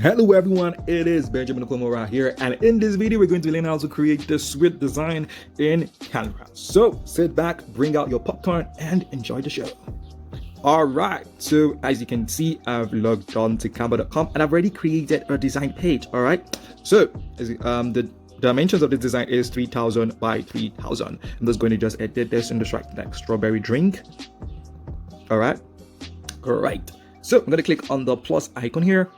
Hello everyone, it is Benjamin Okomora here, and in this video we're going to learn how to create this sweet design in Canva. So sit back, bring out your popcorn and enjoy the show. Alright, so as you can see, I've logged on to canva.com and I've already created a design page. Alright, so the dimensions of this design is 3000 by 3000. I'm just going to just edit this and just write like strawberry drink. Alright, so I'm going to click on the plus icon here.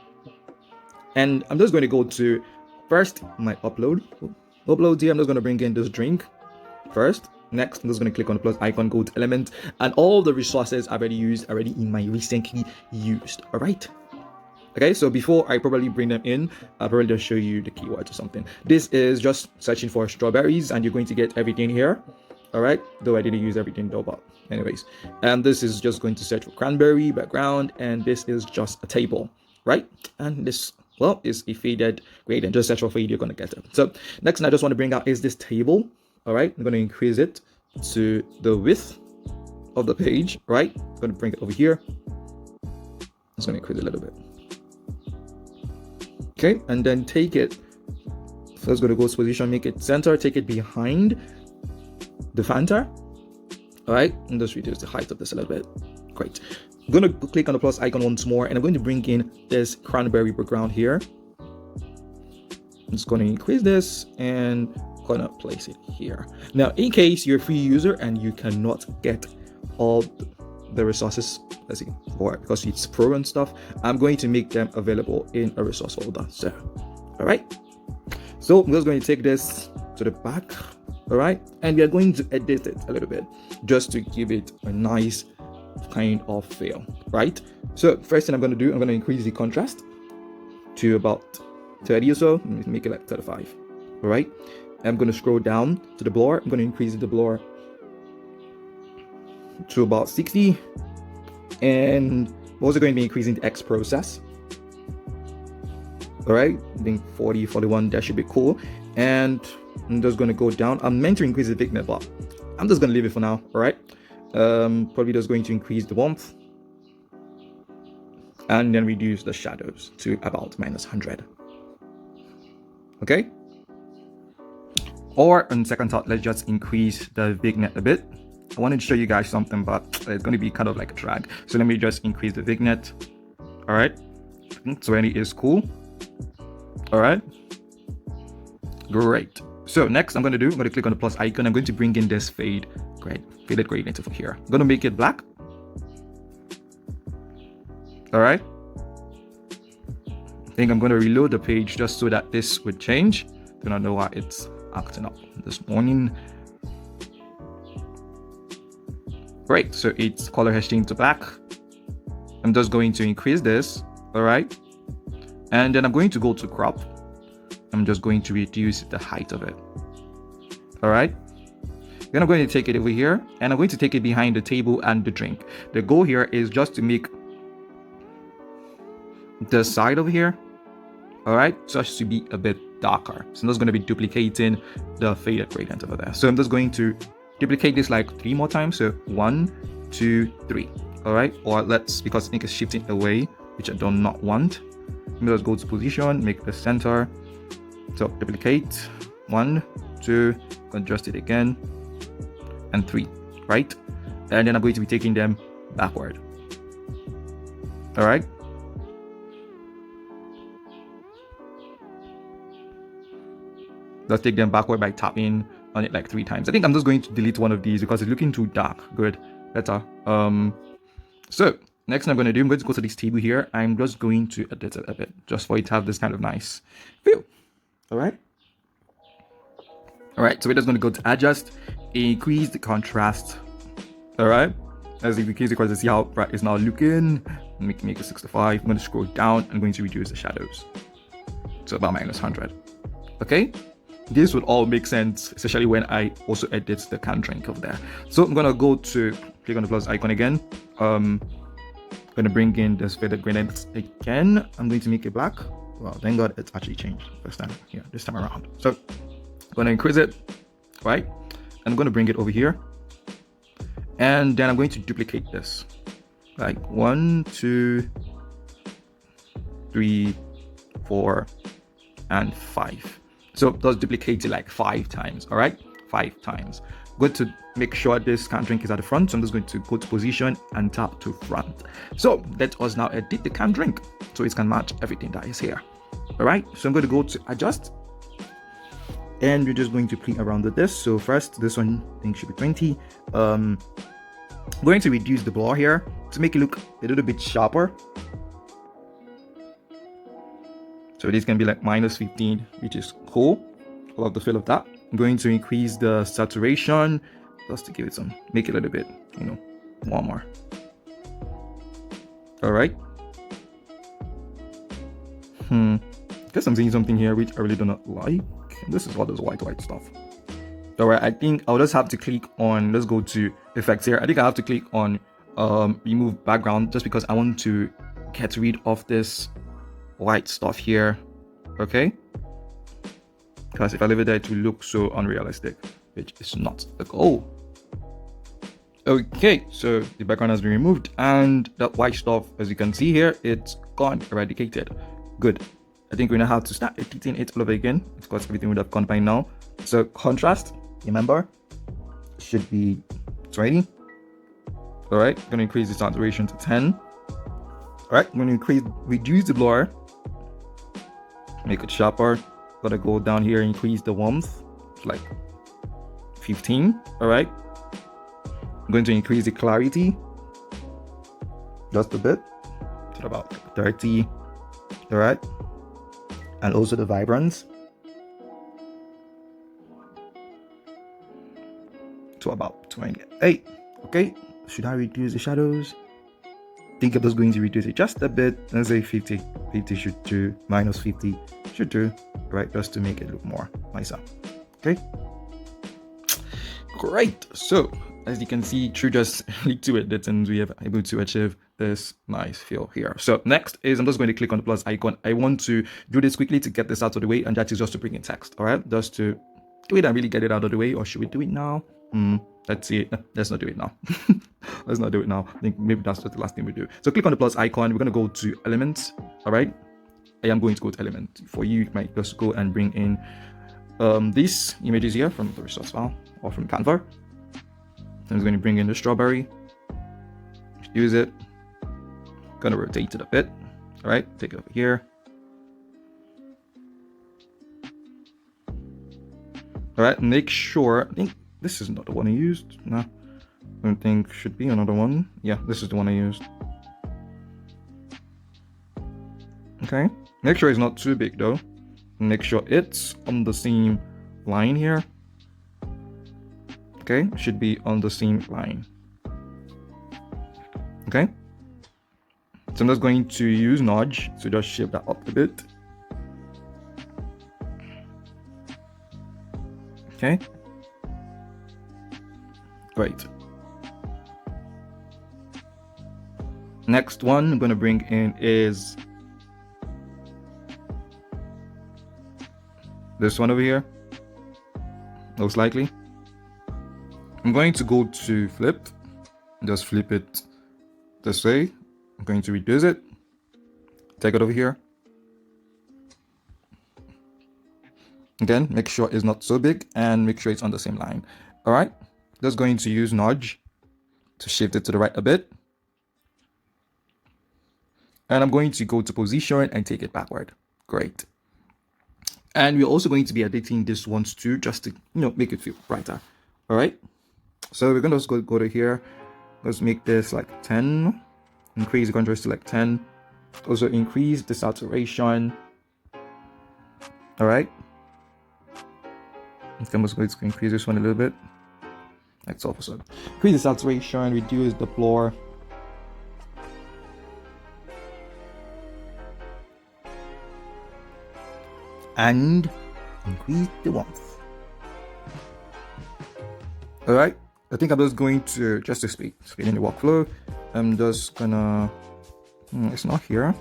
And I'm just going to go to first my uploads here. I'm just going to bring in this drink first. Next, I'm just going to click on the plus icon, go to element, and all the resources I've already used in my recently used. All right. Okay, so before I probably bring them in, I'll probably just show you the keywords or something. This is just searching for strawberries, and you're going to get everything here. All right, though I didn't use everything though, but anyways. And this is just going to search for cranberry background, and this is just a table, right? And this, well, is a faded gradient. Just search for fade, you're going to get it. So next I just want to bring out is this table. All right, I'm going to increase it to the width of the page, right? I'm going to bring it over here. I'm just going to increase it a little bit. Okay, and then take it. First, going to go to position, make it center, take it behind the Fanta. All right, and just reduce the height of this a little bit. Great. I'm going to click on the plus icon once more, and I'm going to bring in this cranberry background here. I'm just going to increase this and going to place it here. Now, in case you're a free user and you cannot get all the resources, let's see, or because it's pro and stuff, I'm going to make them available in a resource folder. So, all right. So I'm just going to take this to the back. All right, and we are going to edit it a little bit just to give it a nice kind of feel, right? So first thing I'm going to do, I'm going to increase the contrast to about 30 or so. Make it like 35. All right, I'm going to scroll down to the blur. I'm going to increase the blur to about 60, and I'm also going to be increasing the X process. All right, I think 40, 41, that should be cool. And I'm just going to go down. I'm meant to increase the thickness, but I'm just going to leave it for now. All right, probably just going to increase the warmth and then reduce the shadows to about -100. Okay, or on second thought, let's just increase the vignette a bit. I wanted to show you guys something, but it's going to be kind of like a drag, so let me just increase the vignette. All right, 20 is cool. All right, great. So next I'm going to click on the plus icon. I'm going to bring in this faded gradient over here. I'm going to make it black. All right, I think I'm going to reload the page just so that this would change. Do not know why it's acting up this morning. Great, so its color has changed to black. I'm just going to increase this. All right, and then I'm going to go to crop. I'm just going to reduce the height of it. All right, then I'm going to take it over here, and I'm going to take it behind the table and the drink. The goal here is just to make the side over here, all right, just to be a bit darker. So I'm just going to be duplicating the faded gradient over there. So I'm just going to duplicate this like 3 more times. So 1, 2, 3. All right, or because I think it's shifting away, which I do not want. Let's go to position, make the center. So duplicate 1, 2, adjust it again, and 3, right? And then I'm going to be taking them backward. All right. Let's take them backward by tapping on it like 3 times. I think I'm just going to delete one of these because it's looking too dark. Good, better. So next I'm going to do, I'm going to go to this table here. I'm just going to edit it a bit just for it to have this kind of nice feel. All right, so we're just going to go to adjust, increase the contrast. All right, as you can see how bright it's now looking. Make it 65. I'm going to scroll down. I'm going to reduce the shadows to about -100. Okay, this would all make sense, especially when I also edit the can drink over there. So I'm going to go to click on the plus icon again. I'm going to bring in this faded gradient again. I'm going to make it black. Well, thank God it's actually changed this time around. So I'm going to increase it, right? And I'm going to bring it over here. And then I'm going to duplicate this. Like 1, 2, 3, 4, and 5. So just duplicate it like 5 times. All right, 5 times. Good to make sure this can drink is at the front. So I'm just going to go to position and tap to front. So let us now edit the can drink so it can match everything that is here. All right, so I'm going to go to adjust, and we're just going to play around with this. So first, this one I think should be 20. I'm going to reduce the blur here to make it look a little bit sharper. So this can be like -15, which is cool. I love the feel of that. I'm going to increase the saturation just to give it some, make it a little bit, warmer. All right. Guess I'm seeing something here which I really do not like. This is all this white stuff. All right, I think I'll just have to click on, let's go to effects here. I think I have to click on remove background just because I want to get rid of this white stuff here. Okay, because if I leave it there, it will look so unrealistic, which is not the goal. Okay, so the background has been removed, and that white stuff, as you can see here, it's gone, eradicated. Good. I think we now have to start editing it all over again. Of course, everything would have gone by now. So contrast, remember, should be 20. All right, I'm gonna increase the saturation to 10. All right, I'm gonna reduce the blur, make it sharper. Gotta go down here, increase the warmth to like 15. All right, I'm going to increase the clarity just a bit to about 30. All right, and also the vibrance to about 28. Okay, should I reduce the shadows? I think I'm just going to reduce it just a bit. Let's say 50 should do, -50 should do, right, just to make it look more nicer. Okay, great. So as you can see, through just little editings, we have able to achieve this nice feel here. So next is I'm just going to click on the plus icon. I want to do this quickly to get this out of the way, and that is just to bring in text. All right, just to do it and really get it out of the way. Or should we do it now? Let's see. Let's not do it now. Let's not do it now. I think maybe that's just the last thing we do. So click on the plus icon. We're going to go to elements. All right, I am going to go to element. For you, you might just go and bring in these images here from the resource file or from Canva. I'm going to bring in the strawberry, use it, gonna rotate it a bit. All right, take it over here. All right, make sure, I think this is not the one I used. No, I don't think should be another one. Yeah, this is the one I used. Okay, make sure it's not too big though. Make sure it's on the same line here. Okay, should be on the same line. Okay, so I'm just going to use nudge to just shape that up a bit. Okay, great. Next one I'm going to bring in is this one over here, most likely. I'm going to go to flip, just flip it this way. I'm going to reduce it, take it over here. Again, make sure it's not so big and make sure it's on the same line. All right, just going to use nudge to shift it to the right a bit. And I'm going to go to position and take it backward. Great. And we're also going to be editing this ones too, just to, make it feel brighter. All right. So we're gonna just go to here. Let's make this like 10. Increase the contrast to like 10. Also increase the saturation. All right. I'm just going to increase this one a little bit. Like so. Increase the saturation, reduce the blur. And increase the warmth. All right. I think I'm just going to, just to speed in the workflow, I'm just gonna, it's not here.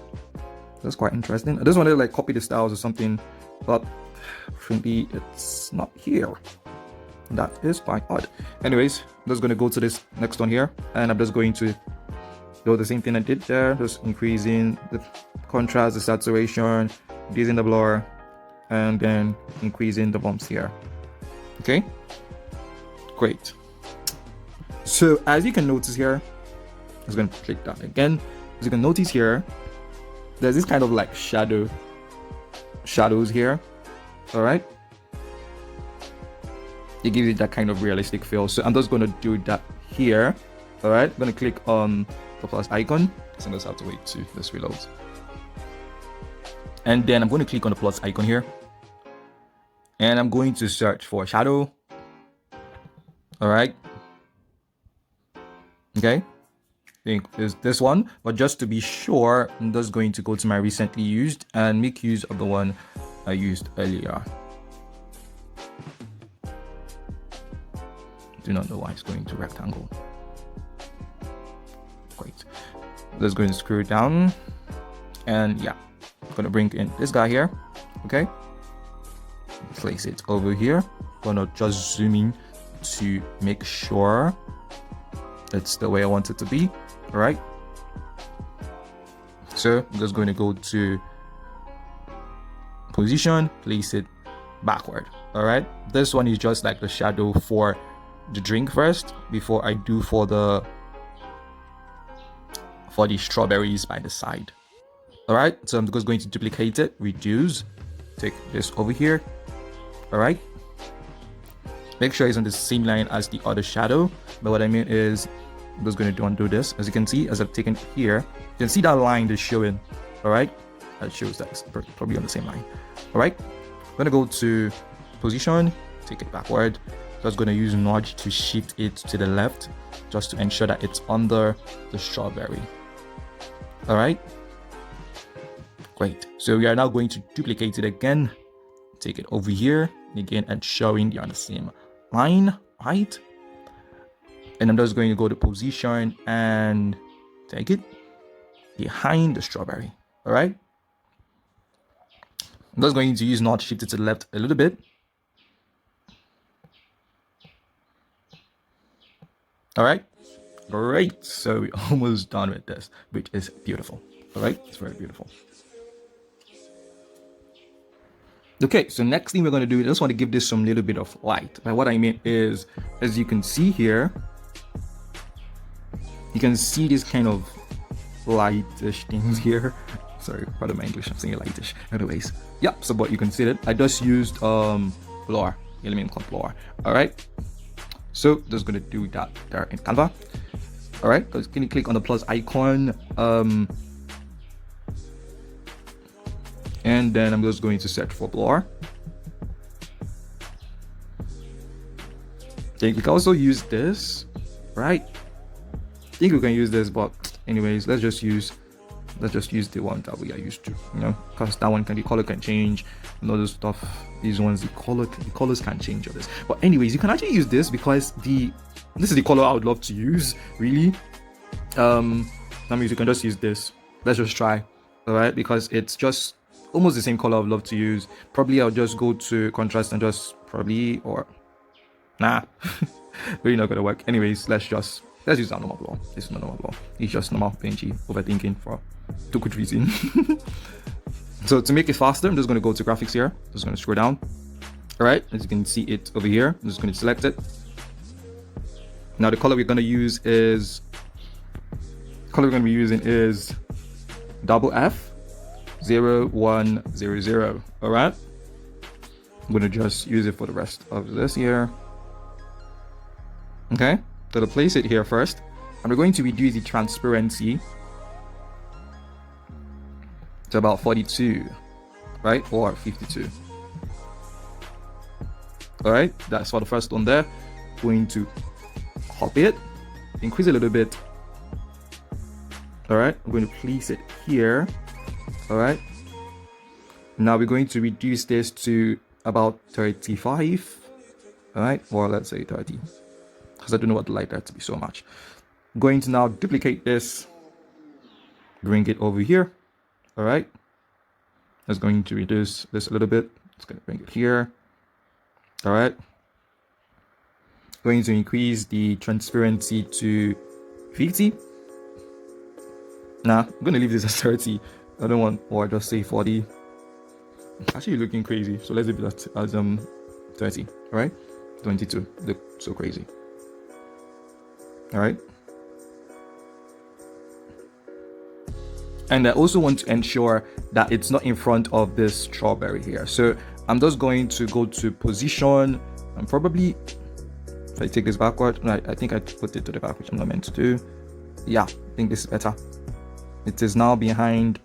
That's quite interesting. I just wanted to like copy the styles or something, but maybe it's not here. That is quite odd. Anyways, I'm just gonna go to this next one here, and I'm just going to do the same thing I did there, just increasing the contrast, the saturation, reducing the blur, and then increasing the bumps here. Okay, great. So as you can notice here, I'm just going to click that again. As you can notice here, there's this kind of like shadows here. All right, it gives it that kind of realistic feel. So I'm just going to do that here. All right, I'm going to click on the plus icon. So I just have to wait to this reloads. And then I'm going to click on the plus icon here. And I'm going to search for shadow. All right. Okay. I think is this one. But just to be sure, I'm just going to go to my recently used and make use of the one I used earlier. Do not know why it's going to rectangle. Great. Let's go and screw down. And yeah, I'm gonna bring in this guy here. Okay. Place it over here. Gonna just zoom in to make sure it's the way I want it to be. All right. So I'm just going to go to position, place it backward. All right. This one is just like the shadow for the drink first before I do for the strawberries by the side. All right, so I'm just going to duplicate it, reduce, take this over here. All right, make sure it's on the same line as the other shadow. But what I mean is I'm just going to undo this. As you can see, as I've taken here, you can see that line is showing. All right, that shows that it's probably on the same line. All right, I'm going to go to position, take it backward. Just going to use nudge to shift it to the left just to ensure that it's under the strawberry. All right, great. So we are now going to duplicate it again, take it over here again, and showing you're on the same line, right? And I'm just going to go to position and take it behind the strawberry. All right, I'm just going to use nudge, shift it to the left a little bit. All right, great. So we're almost done with this, which is beautiful. All right, it's very beautiful. Okay, so next thing we're going to do, I just want to give this some little bit of light. By what I mean is, as you can see here, you can see this kind of lightish things here. Sorry, pardon my English, I'm saying lightish. Anyways, yeah, so but you can see that I just used blur, element called blur. All right, so just gonna do that there in Canva. All right, because can you click on the plus icon, and then I'm just going to search for blur. Okay, we can also use this, right? I think we can use this, but anyways, let's just use the one that we are used to, you know, because that one the color can change and all this stuff. These ones, the colors can change of this. But anyways, you can actually use this because this is the color I would love to use, really. That means you can just use this. Let's just try. All right, because it's just almost the same color I'd love to use. Probably I'll just go to contrast and just probably, or nah, really not gonna work. Anyways, let's use our normal blur. This is my normal blur. It's just normal PNG overthinking for too good reason. So to make it faster, I'm just going to go to graphics here. Just going to scroll down. All right, as you can see it over here, I'm just going to select it. Now the color we're going to use is double F 0100. All right, I'm going to just use it for the rest of this here. Okay, so to place it here first, and we're going to reduce the transparency to about 42, right, or 52. All right, that's for the first one there. Going to copy it, increase it a little bit. All right, I'm going to place it here. All right, now we're going to reduce this to about 35. All right, or let's say 30, because I don't know what to like that to be so much. I'm going to now duplicate this, bring it over here. All right, that's going to reduce this a little bit. It's going to bring it here. All right, going to increase the transparency to 50. Nah, I'm going to leave this at 30. I don't want, or just say 40. Actually looking crazy. So let's leave that as 30. All right, 22. Look so crazy. All right. And I also want to ensure that it's not in front of this strawberry here. So I'm just going to go to position and probably, if I take this backward, I think I put it to the back, which I'm not meant to do. Yeah, I think this is better. It is now behind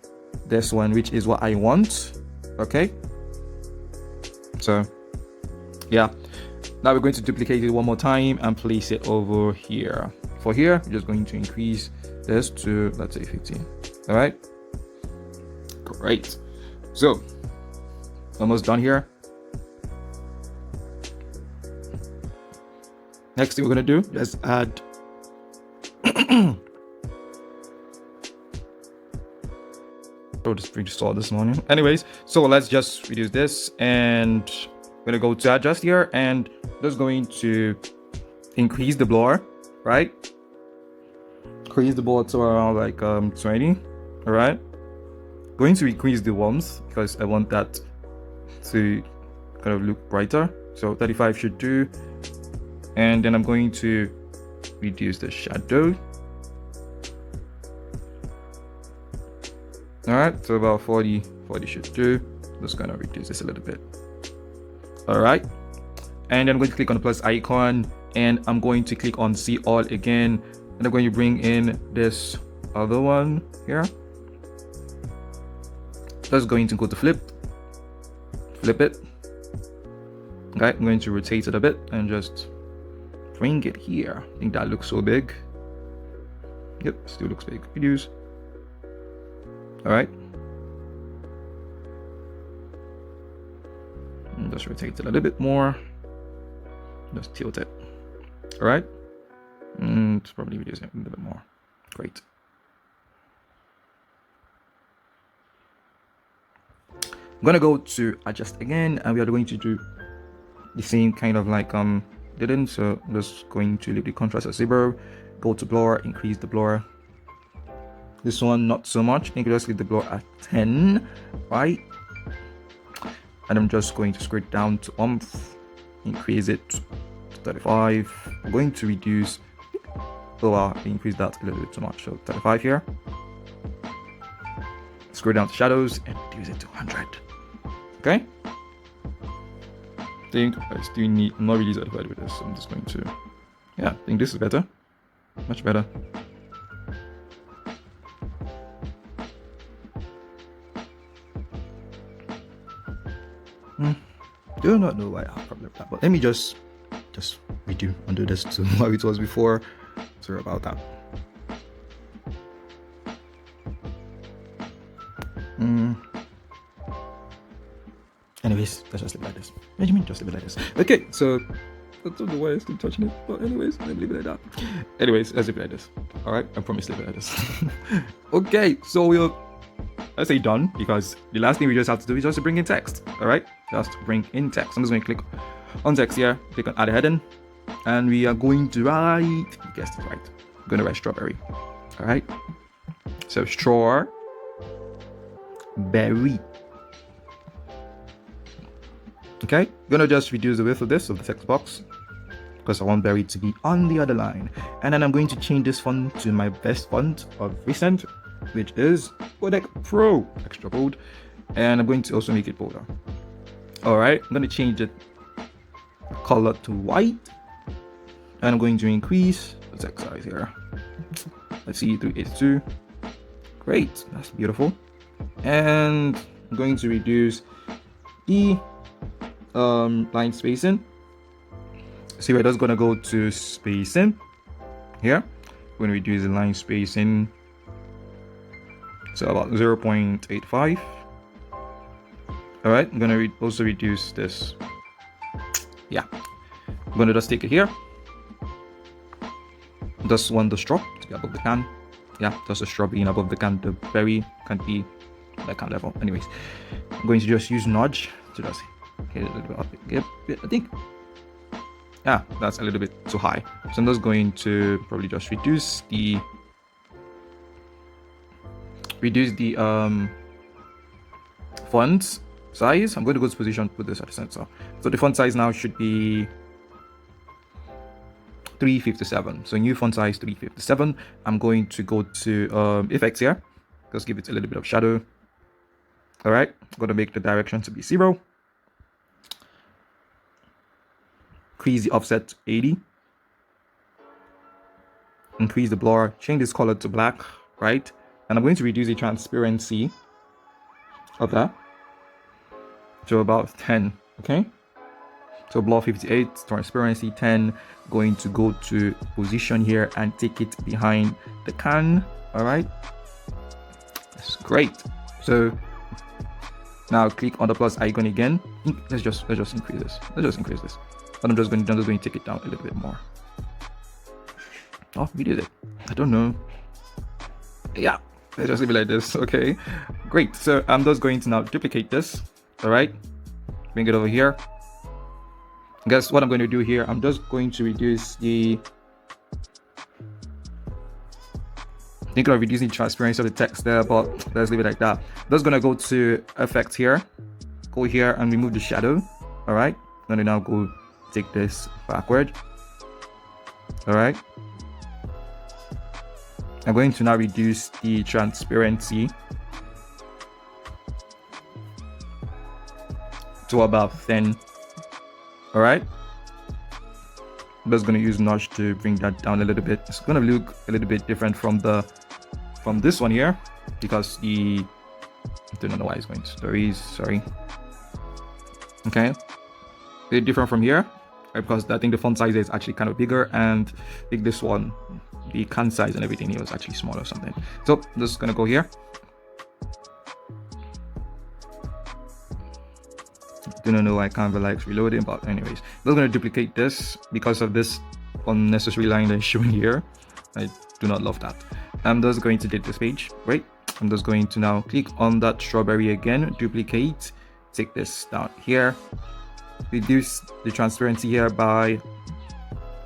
this one, which is what I want. Okay. So yeah, now we're going to duplicate it one more time and place it over here. For here, we're just going to increase this to, let's say, 15. All right, great. So almost done here. Next thing we're gonna do, let's add oh, this pretty saw this morning. Anyways, so let's just reduce this, and we're gonna go to adjust here, and just going to increase the blur, right? Increase the blur to around like 20. All right, going to increase the warmth because I want that to kind of look brighter, so 35 should do. And then I'm going to reduce the shadow. All right, so about 40 should do. Just gonna reduce this a little bit. All right, and then I'm going to click on the plus icon, and I'm going to click on see all again, and I'm going to bring in this other one here. Just going to go to flip it. Okay, I'm going to rotate it a bit and just bring it here. I think that looks so big. Yep, still looks big. Reduce. All right, and just rotate it a little bit more. Just tilt it. All right, and probably reduce it a little bit more. Great. I'm gonna go to adjust again, and we are going to do the same kind of like didn't. So I'm just going to leave the contrast at 0. Go to blur, increase the blur. This one not so much. I think just leave the blur at 10, right? And I'm just going to scroll it down to increase it to 35. I'm going to reduce. Oh wow, I increased that a little bit too much. So 35 here. Scroll down to shadows and reduce it to 100. Okay. I think I still need. I'm not really satisfied with this. I'm just going to. Yeah, I think this is better. Much better. Do not know why I have a problem with that, but let me just undo this to how it was before. Sorry about that. Anyways, let's just leave it like this. What do you mean, just leave it like this? Okay, so I don't know why I'm still touching it, but anyways, let me leave it like that. Anyways, let's leave it like this. All right, I promise, leave it like this. Okay, so let's say done, because the last thing we just have to do is just to bring in text. All right, just bring in text. I'm just going to click on text here, click on add a heading, and we are going to write. You guessed it right. I'm going to write strawberry. All right, so strawberry. Okay, I'm gonna just reduce the width of this, of the text box, because I want berry to be on the other line. And then I'm going to change this font to my best font of recent, which is Codec Pro, extra bold. And I'm going to also make it bolder. All right, I'm gonna change it color to white, and I'm going to increase the text size here. Let's see, 382. Great, that's beautiful. And I'm going to reduce the line spacing. See, we're just gonna go to spacing here. We're gonna reduce the line spacing, so about 0.85. All right, I'm gonna also reduce this. Yeah, I'm gonna just take it here. Just want the straw to be above the can. Yeah, just the straw being above the can. The berry can't be that can level. Anyways, I'm going to just use nudge to just get it a little bit up. Yep, I think, yeah, that's a little bit too high. So I'm just going to probably just reduce the font size, I'm going to go to position, put this at the center. So the font size now should be 357. So new font size 357. I'm going to go to effects here. Just give it a little bit of shadow. All right, I'm going to make the direction to be 0. Increase the offset to 80. Increase the blur, change this color to black, right? And I'm going to reduce the transparency of that to about 10, okay? So blur 58, transparency 10, going to go to position here and take it behind the can, all right? That's great. So now click on the plus icon again. Let's just increase this. Let's just increase this. But I'm just going to take it down a little bit more. Oh, we did it. I don't know. Yeah, let's just leave it like this. Okay, great. So I'm just going to now duplicate this. All right, bring it over here. Guess what I'm going to do here? I'm just going to reduce the. Thinking of reducing the transparency of the text there, but let's leave it like that. I'm just gonna go to effect here, go here and remove the shadow. All right, I'm gonna now go take this backward. All right. I'm going to now reduce the transparency to about 10. All right. I'm just going to use notch to bring that down a little bit. It's going to look a little bit different from this one here because I don't know why it's going stories. Sorry. Okay. A bit different from here because I think the font size is actually kind of bigger, and I think this one, the can size and everything here was actually smaller or something. So I'm just gonna go here. Do not know why Canva likes reloading, but anyways, I'm just gonna duplicate this because of this unnecessary line that's showing here. I do not love that. I'm just going to delete this page. Right. I'm just going to now click on that strawberry again, duplicate, take this down here, reduce the transparency here by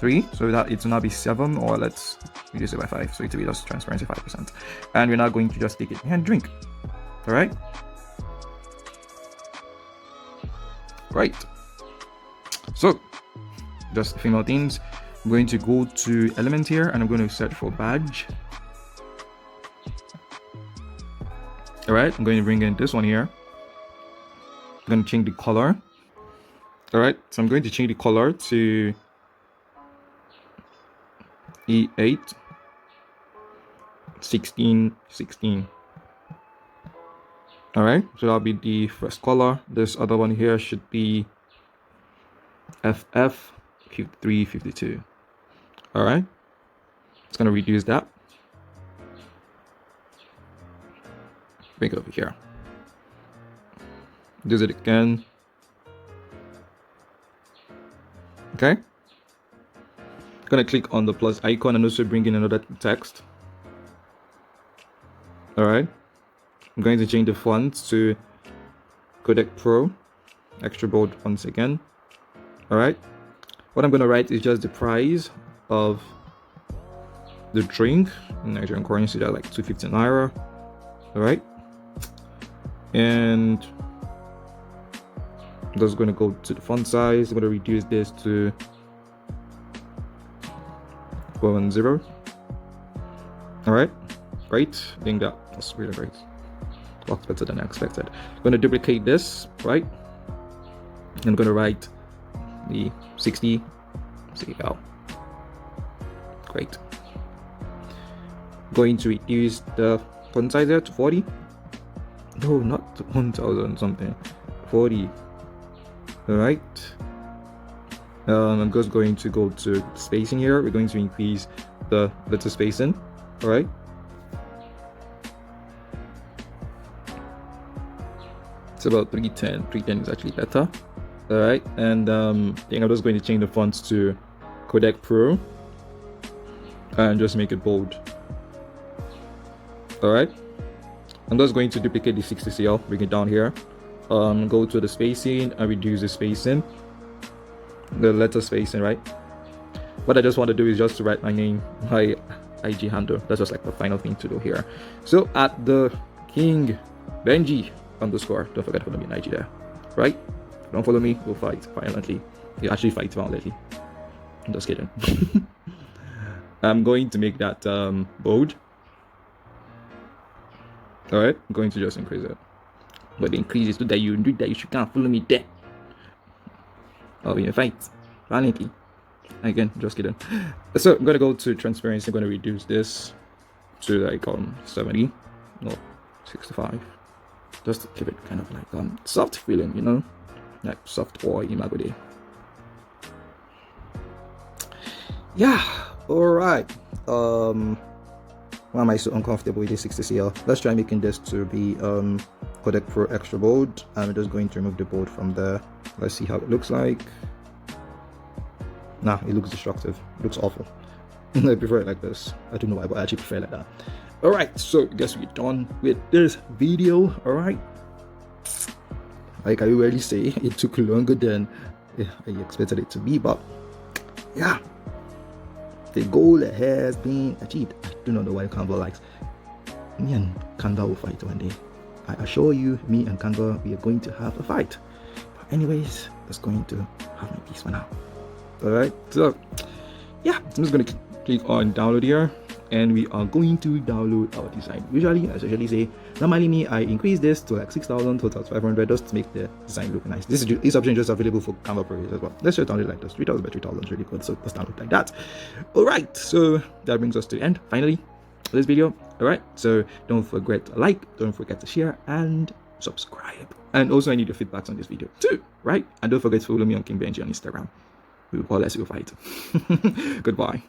3, so that it will now be 7, or let's reduce it by 5, so it will be just transparency 5%. And we're now going to just take it and drink. All right. Right. So just a few more things. I'm going to go to element here and I'm going to search for badge. All right. I'm going to bring in this one here. I'm going to change the color. All right. So I'm going to change the color to E8 16. All right, so that'll be the first color. This other one here should be FF 5352. All right, it's gonna reduce that. Bring it over here. Do it again. Okay. Gonna click on the plus icon and also bring in another text. All right, I'm going to change the font to Codec Pro, extra bold once again. All right, what I'm gonna write is just the price of the drink in Nigerian currency. That's like 250 naira. All right, and I'm just gonna go to the font size. I'm gonna reduce this to 410. All right, great. I think that's really great. Lots better than I expected. I'm going to duplicate this, right? I'm going to write the 60 CL. Great. Going to reduce the font size there to 40. No, not 1000 something. 40. All right. I'm just going to go to spacing here. We're going to increase the letter spacing. All right. It's about 310. 310 is actually better. All right. And I think I'm just going to change the fonts to Codec Pro and just make it bold. All right. I'm just going to duplicate the 60 CL, bring it down here. Go to the spacing and reduce the spacing. The letter spacing, right? What I just want to do is just to write my name, my IG handle. That's just like the final thing to do here. So at the King Benji _. Don't forget to follow me on IG there. Right? Don't follow me, we'll fight violently. You actually fight violently. I'm just kidding. I'm going to make that bold. Alright, I'm going to just increase it. But the increase is so that you can't follow me there. I'll be in a fight. Violently. Again, just kidding. So I'm gonna go to transparency. I'm gonna reduce this to like 70. No, 65. Just to keep it kind of like soft feeling, you know? Like soft oil in my body. Yeah, alright. Why am I so uncomfortable with this 60CL? Let's try making this to be Codec Pro extra bold. I'm just going to remove the bold from there. Let's see how it looks like. Nah, it looks destructive. It looks awful. I prefer it like this. I don't know why, but I actually prefer it like that. Alright, so I guess we're done with this video. Alright. Like I already say, it took longer than I expected it to be, but yeah. The goal has been achieved. I do not know why Canva likes. Me and Canva will fight one day. I assure you, me and Canva, we are going to have a fight. But anyways, that's going to have my piece for now. Alright, so yeah, I'm just going to click on download here. And we are going to download our design. Usually, as I usually say, normally me, I increase this to like 6,000, 4,500 just to make the design look nice. This option is just available for Canva Pro as well. Let's just download like this. 3,000 by 3,000 is really good, so let's download like that. Alright, so that brings us to the end, finally, of this video. Alright, so don't forget to like, don't forget to share, and subscribe. And also, I need your feedbacks on this video too, right? And don't forget to follow me on King Benji on Instagram. We will call us, we'll fight. Goodbye.